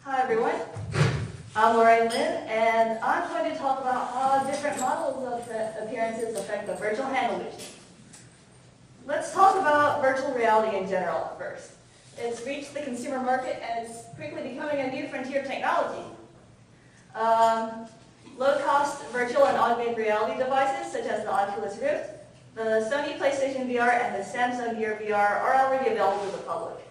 Hi everyone, I'm Lorraine Lynn, and I'm going to talk about how different models of appearances affect the virtual hand illusion. Let's talk about virtual reality in general first. It's reached the consumer market and it's quickly becoming a new frontier technology. Low-cost virtual and augmented reality devices such as the Oculus Rift, the Sony PlayStation VR, and the Samsung Gear VR are already available to the public.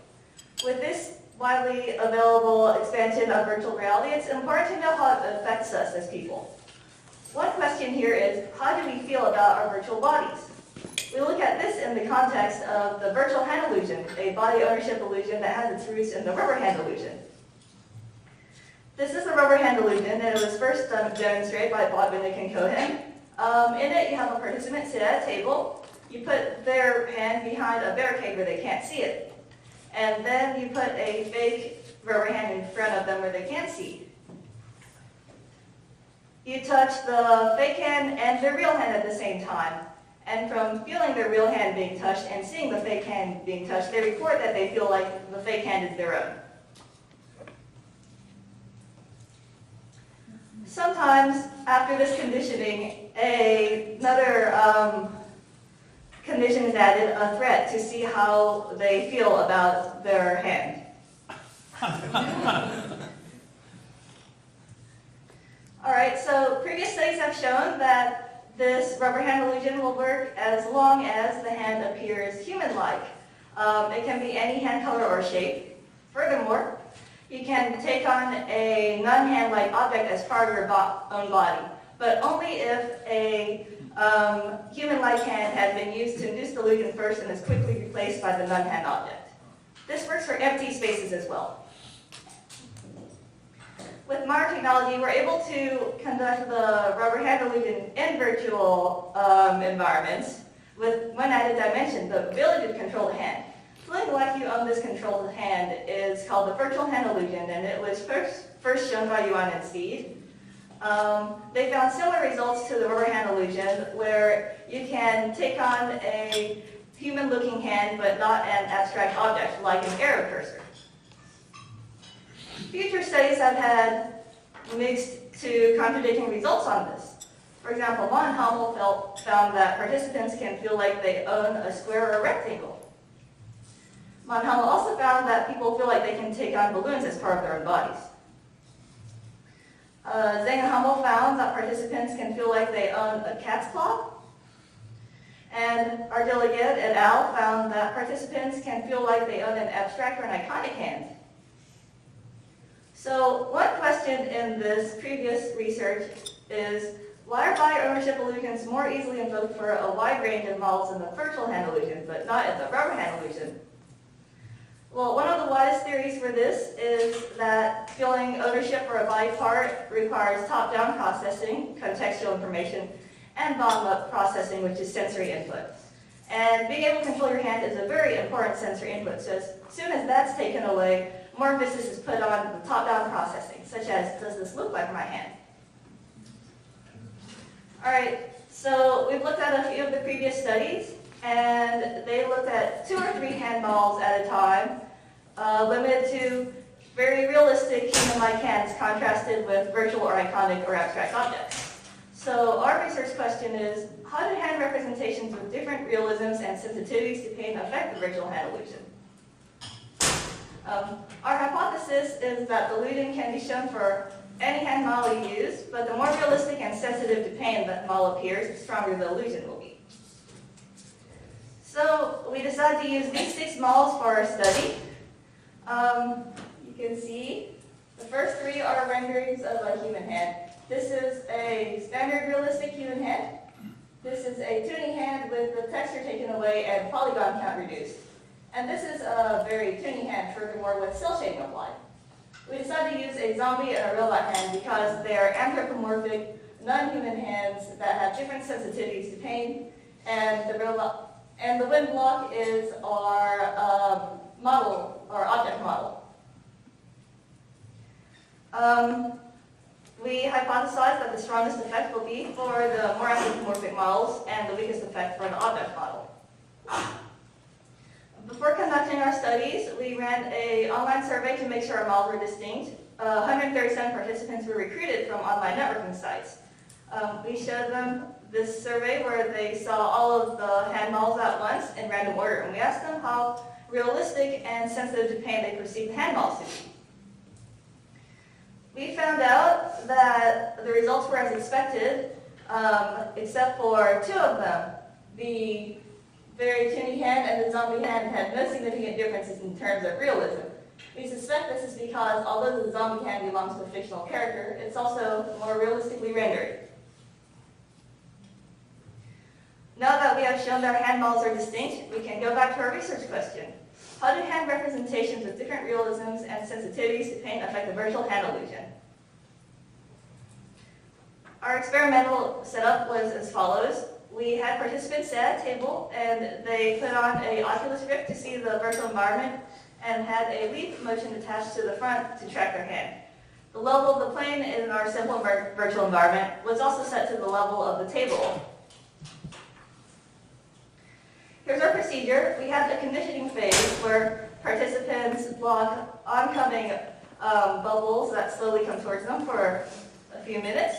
With this widely available expansion of virtual reality, it's important to know how it affects us as people. One question here is, how do we feel about our virtual bodies? We look at this in the context of the virtual hand illusion, a body ownership illusion that has its roots in the rubber hand illusion. This is the rubber hand illusion, and it was first demonstrated by Bodvinick and Cohen. In it, you have a participant sit at a table. You put their hand behind a barricade where they can't see it. And then you put a fake rubber hand in front of them where they can't see. You touch the fake hand and their real hand at the same time. And from feeling their real hand being touched and seeing the fake hand being touched, they report that they feel like the fake hand is their own. Sometimes, after this conditioning, another condition is added, a threat, to see how they feel about their hand. Alright, so previous studies have shown that this rubber hand illusion will work as long as the hand appears human-like. It can be any hand color or shape. Furthermore, you can take on a non-hand-like object as part of your own body, but only if a human-like hand has been used to induce the illusion first and is quickly replaced by the non-hand object. This works for empty spaces as well. With modern technology, we're able to conduct the rubber hand illusion in virtual environments with one added dimension, the ability to control the hand. Feeling like you own this controlled hand is called the virtual hand illusion, and it was first shown by Yuan and Steed. They found similar results to the rubber hand illusion, where you can take on a human-looking hand but not an abstract object, like an arrow cursor. Future studies have had mixed to contradicting results on this. For example, von Hummel found that participants can feel like they own a square or a rectangle. Von Hummel also found that people feel like they can take on balloons as part of their own bodies. Zhang and Hummel found that participants can feel like they own a cat's claw. And Ardilligid et al. Found that participants can feel like they own an abstract or an iconic hand. So one question in this previous research is, why are body ownership illusions more easily invoked for a wide range of models in the virtual hand illusion, but not in the rubber hand illusion? Well, one of the widest theories for this is that feeling ownership for a body part requires top-down processing, contextual information, and bottom-up processing, which is sensory input. And being able to control your hand is a very important sensory input, so as soon as that's taken away, more emphasis is put on the top-down processing, such as, does this look like my hand? Alright, so we've looked at a few of the previous studies, and they looked at 2 or 3 hand models at a time, limited to very realistic human-like hands contrasted with virtual or iconic or abstract objects. So our research question is, how do hand representations with different realisms and sensitivities to pain affect the virtual hand illusion? Our hypothesis is that the illusion can be shown for any hand model you use, but the more realistic and sensitive to pain that model appears, the stronger the illusion will be. So we decided to use these 6 models for our study. You can see the first 3 are renderings of a human hand. This is a standard realistic human hand. This is a tuning hand with the texture taken away and polygon count reduced. And this is a very tuning hand, furthermore, with cell shading applied. We decided to use a zombie and a robot hand because they are anthropomorphic, non-human hands that have different sensitivities to pain, and the wind block is our model, or object model. We hypothesized that the strongest effect will be for the more anthropomorphic models and the weakest effect for the object model. Before conducting our studies, we ran an online survey to make sure our models were distinct. 137 participants were recruited from online networking sites. We showed them this survey where they saw all of the hand models at once in random order, and we asked them how realistic and sensitive to pain they perceived the hand models to be. We found out that the results were as expected, except for two of them. The very toony hand and the zombie hand had no significant differences in terms of realism. We suspect this is because although the zombie hand belongs to a fictional character, it's also more realistically rendered. Now that we have shown that our hand models are distinct, we can go back to our research question. How do hand representations with different realisms and sensitivities to pain affect the virtual hand illusion? Our experimental setup was as follows. We had participants sit at a table and they put on an Oculus Rift to see the virtual environment and had a leaf motion attached to the front to track their hand. The level of the plane in our simple virtual environment was also set to the level of the table. Here's our procedure. We have the conditioning phase where participants block oncoming bubbles that slowly come towards them for a few minutes.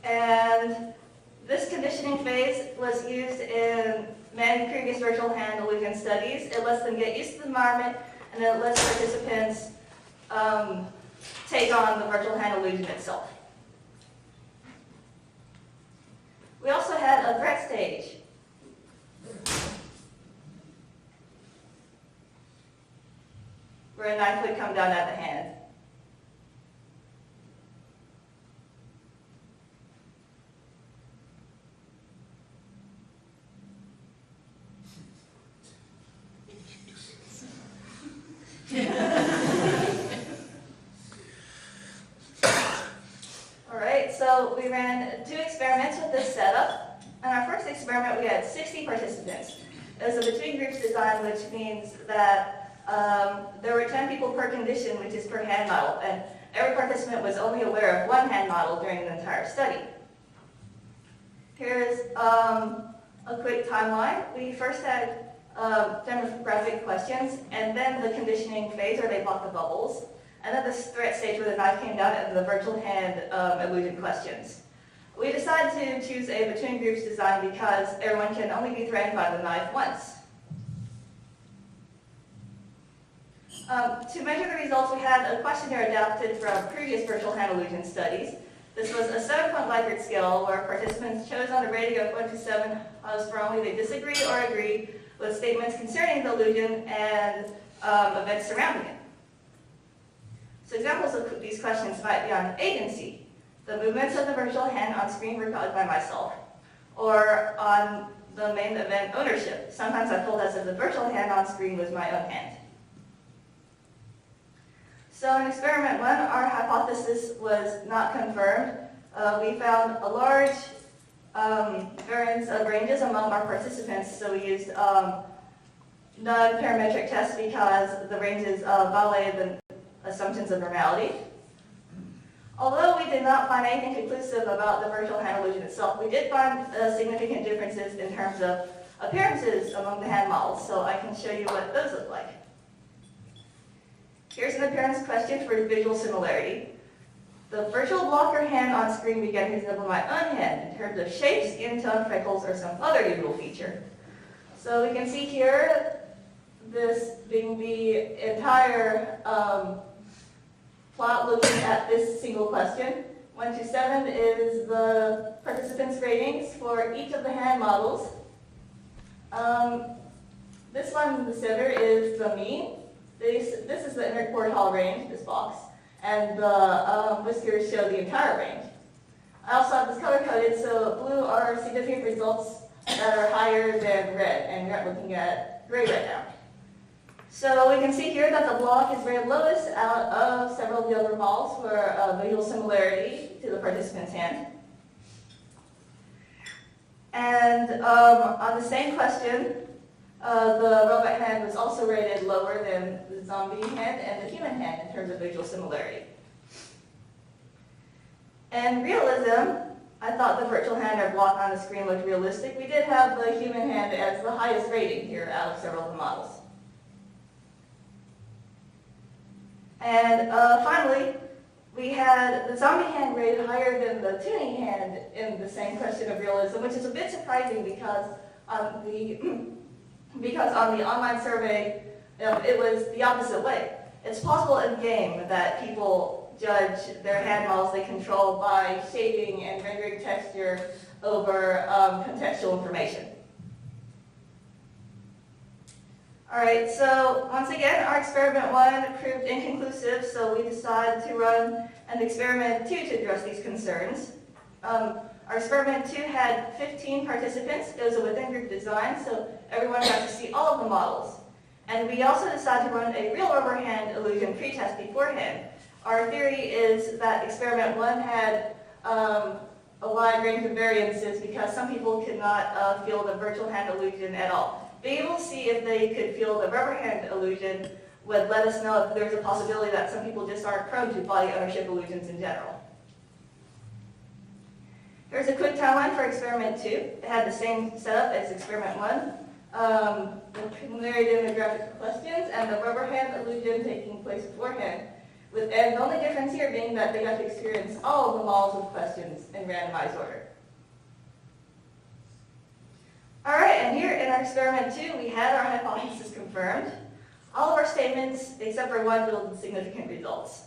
And this conditioning phase was used in many previous virtual hand illusion studies. It lets them get used to the environment, and it lets participants take on the virtual hand illusion itself. We also had a threat stage. Where a knife would come down at the hand. Alright, so we ran 2 experiments with this setup. In our first experiment, we had 60 participants. It was a between groups design, which means that there were 10 people per condition, which is per hand model, and every participant was only aware of one hand model during the entire study. Here's a quick timeline. We first had demographic questions, and then the conditioning phase where they blocked the bubbles, and then the threat stage where the knife came down, and the virtual hand illusion questions. We decided to choose a between groups design because everyone can only be threatened by the knife once. To measure the results, we had a questionnaire adapted from previous virtual hand illusion studies. This was a 7-point Likert scale where participants chose on a rating of 1 to 7 how strongly they disagree or agree with statements concerning the illusion and events surrounding it. So examples of these questions might be on agency. The movements of the virtual hand on screen were caused by myself. Or on the main event ownership. Sometimes I felt as if the virtual hand on screen was my own hand. So in experiment 1, our hypothesis was not confirmed. We found a large variance of ranges among our participants, so we used non-parametric tests because the ranges violated the assumptions of normality. Although we did not find anything conclusive about the virtual hand illusion itself, we did find significant differences in terms of appearances among the hand models, so I can show you what those look like. Here's an appearance question for visual similarity. The virtual blocker hand on screen began to resemble my own hand in terms of shape, skin tone, freckles, or some other usual feature. So we can see here, this being the entire plot looking at this single question. 1 to 7 is the participants' ratings for each of the hand models. This one in the center is the mean. This is the interquartile range, this box, and the whiskers show the entire range. I also have this color-coded, so blue are significant results that are higher than red, and we're looking at gray right now. So we can see here that the block is rated lowest out of several of the other models for visual similarity to the participant's hand. And on the same question, the robot hand was also rated lower than the zombie hand and the human hand in terms of visual similarity. And realism, I thought the virtual hand or block on the screen looked realistic. We did have the human hand as the highest rating here out of several of the models. And finally, we had the zombie hand rated higher than the tuning hand in the same question of realism, which is a bit surprising because on the online survey, it was the opposite way. It's possible in game that people judge their hand models they control by shading and rendering texture over contextual information. All right, so once again, our experiment 1 proved inconclusive, so we decided to run an experiment 2 to address these concerns. Our experiment 2 had 15 participants. It was a within-group design, so everyone got to see all of the models. And we also decided to run a real rubber hand illusion pretest beforehand. Our theory is that experiment 1 had a wide range of variances because some people could not feel the virtual hand illusion at all. Being able to see if they could feel the rubber hand illusion would let us know if there's a possibility that some people just aren't prone to body ownership illusions in general. Here's a quick timeline for experiment 2. It had the same setup as experiment 1. The preliminary demographic questions and the rubber hand illusion taking place beforehand. And the only difference here being that they got to experience all of the models with questions in randomized order. Alright, and here in our experiment 2, we had our hypothesis confirmed. All of our statements, except for one, yielded significant results.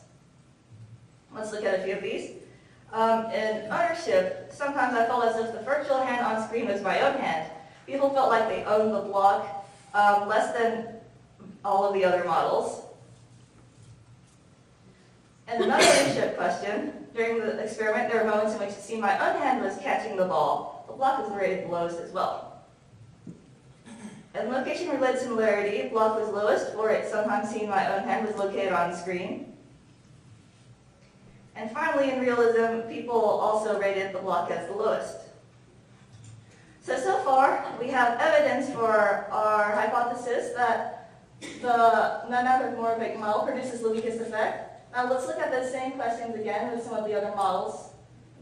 Let's look at a few of these. In ownership, sometimes I felt as if the virtual hand on screen was my own hand. People felt like they owned the block less than all of the other models. And another ownership question, during the experiment, there were moments in which it seemed my own hand was catching the ball. The block was rated lowest as well. In location-related similarity, block was lowest, or it sometimes seemed my own hand was located on screen. And finally, in realism, people also rated the block as the lowest. So far, we have evidence for our hypothesis that the non-anthropomorphic model produces the weakest effect. Now let's look at the same questions again with some of the other models,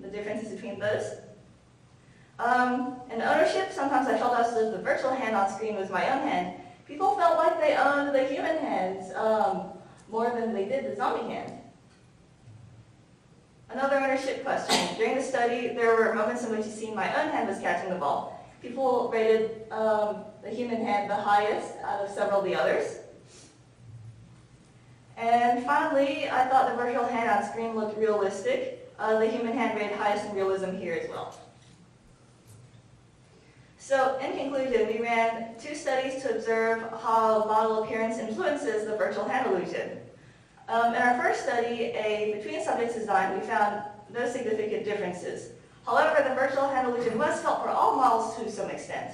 the differences between those. In ownership, sometimes I felt as if the virtual hand on screen was my own hand. People felt like they owned the human hands more than they did the zombie hand. Another ownership question. During the study, there were moments in which it seemed my own hand was catching the ball. People rated the human hand the highest out of several of the others. And finally, I thought the virtual hand on screen looked realistic. The human hand rated highest in realism here as well. So, in conclusion, we ran 2 studies to observe how model appearance influences the virtual hand illusion. In our first study, a between subjects design, we found no significant differences. However, the virtual hand illusion was felt for all models to some extent.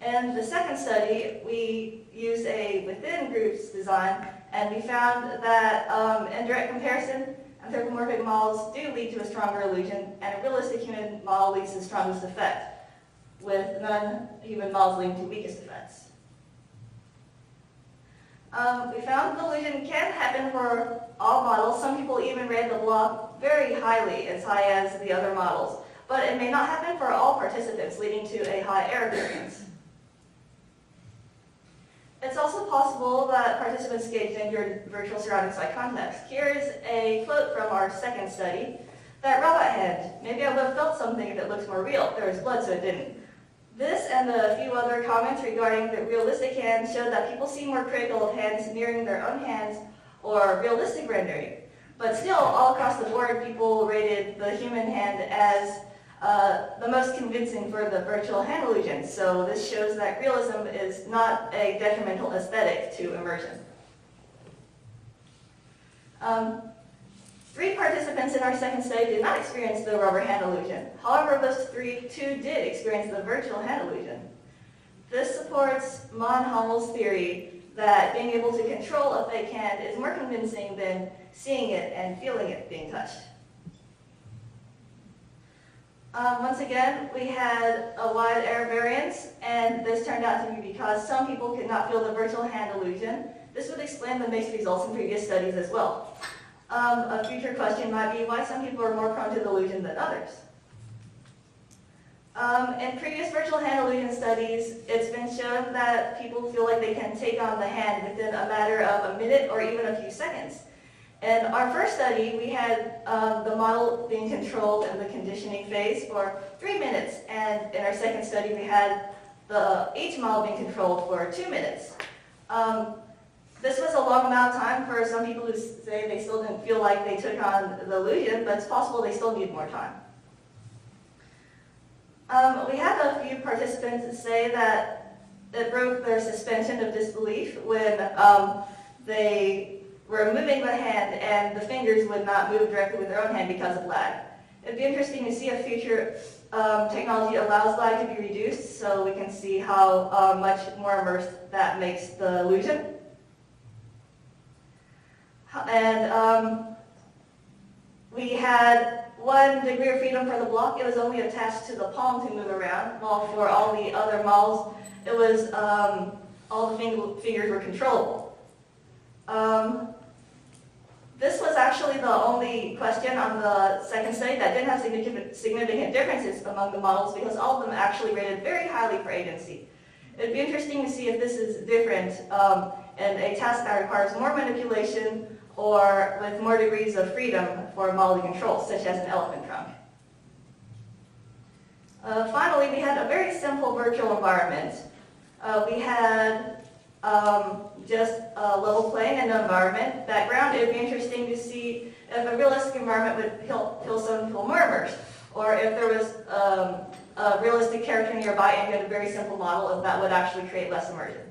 In the second study, we used a within groups design, and we found that in direct comparison, anthropomorphic models do lead to a stronger illusion, and a realistic human model leads to the strongest effect, with non-human models leading to weakest effects. We found the illusion can happen for all models. Some people even rate the block very highly, as high as the other models. But it may not happen for all participants, leading to a high error variance. It's also possible that participants engaged in your virtual surroundings like context. Here is a quote from our second study. That robot hand, maybe I would have felt something if it looks more real. There was blood, so it didn't. This and a few other comments regarding the realistic hand showed that people seem more critical of hands mirroring their own hands or realistic rendering. But still, all across the board, people rated the human hand as the most convincing for the virtual hand illusion. So this shows that realism is not a detrimental aesthetic to immersion. 3 participants in our second study did not experience the rubber hand illusion. However, of those 3, 2 did experience the virtual hand illusion. This supports Hammel's theory that being able to control a fake hand is more convincing than seeing it and feeling it being touched. Once again, we had a wide error variance, and this turned out to be because some people could not feel the virtual hand illusion. This would explain the mixed results in previous studies as well. A future question might be why some people are more prone to the illusion than others. In previous virtual hand illusion studies, it's been shown that people feel like they can take on the hand within a matter of a minute or even a few seconds. In our first study, we had the model being controlled in the conditioning phase for 3 minutes, and in our second study, we had each model being controlled for 2 minutes. This was a long amount of time for some people who say they still didn't feel like they took on the illusion, but it's possible they still need more time. We had a few participants say that it broke their suspension of disbelief when they were moving the hand and the fingers would not move directly with their own hand because of lag. It'd be interesting to see if future technology allows lag to be reduced so we can see how much more immersed that makes the illusion. And we had 1 degree of freedom for the block. It was only attached to the palm to move around, while for all the other models, it was all the fingers were controllable. This was actually the only question on the second study that didn't have significant differences among the models because all of them actually rated very highly for agency. It'd be interesting to see if this is different in a task that requires more manipulation or with more degrees of freedom for model control, such as an elephant trunk. Finally, we had a very simple virtual environment. We had just a level plane and an environment background. It would be interesting to see if a realistic environment would help someone feel more immersed, or if there was a realistic character nearby and you had a very simple model, if that would actually create less immersion.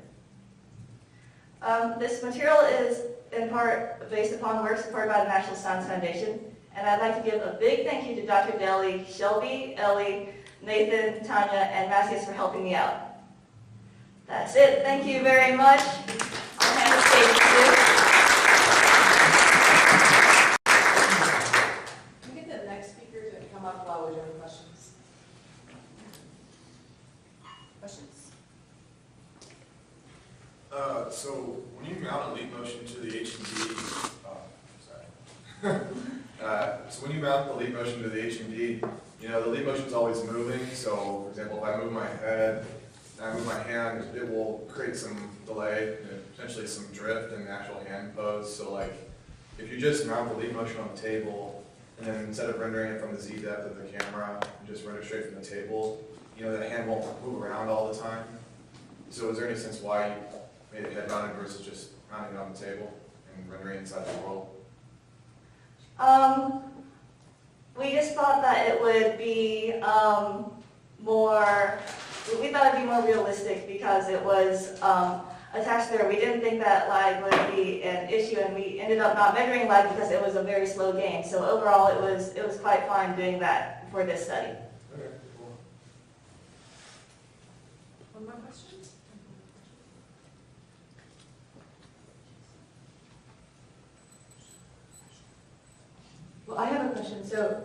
This material is in part based upon work supported by the National Science Foundation, and I'd like to give a big thank you to Dr. Daly, Shelby, Ellie, Nathan, Tanya, and Macias for helping me out. That's it. Thank you very much. I'll hand the stage to you. Can we get the next speaker to come up while we're doing questions? Questions? So when you mount a leap motion to the HMD, so when you mount the leap motion to the HMD, you know, the leap motion is always moving. So, for example, if I move my head and I move my hand, it will create some delay and potentially some drift in the actual hand pose. So, like, if you just mount the leap motion on the table, and then instead of rendering it from the Z depth of the camera, you just render straight from the table, you know, the hand won't move around all the time. So, is there any sense why you made it head mounted versus just mounting it on the table and rendering inside the world? We just thought that it would be we thought it'd be more realistic because it was attached there. We didn't think that lag would be an issue, and we ended up not measuring lag because it was a very slow game. So overall, it was quite fine doing that for this study. Okay, cool. One more question? Well, I have a question. So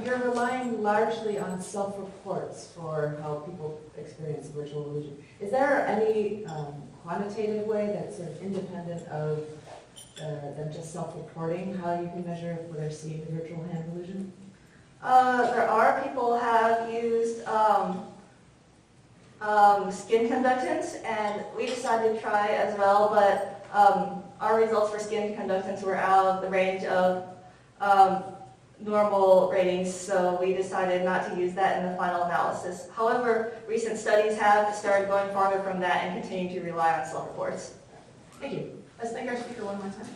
you're relying largely on self-reports for how people experience virtual illusion. Is there any quantitative way that's sort of independent of them just self-reporting how you can measure if they're seeing the virtual hand illusion? There are people have used skin conductance, and we decided to try as well, but our results for skin conductance were out of the range of normal ratings, so we decided not to use that in the final analysis. However, recent studies have started going farther from that and continue to rely on self-reports. Thank you. Let's thank our speaker one more time.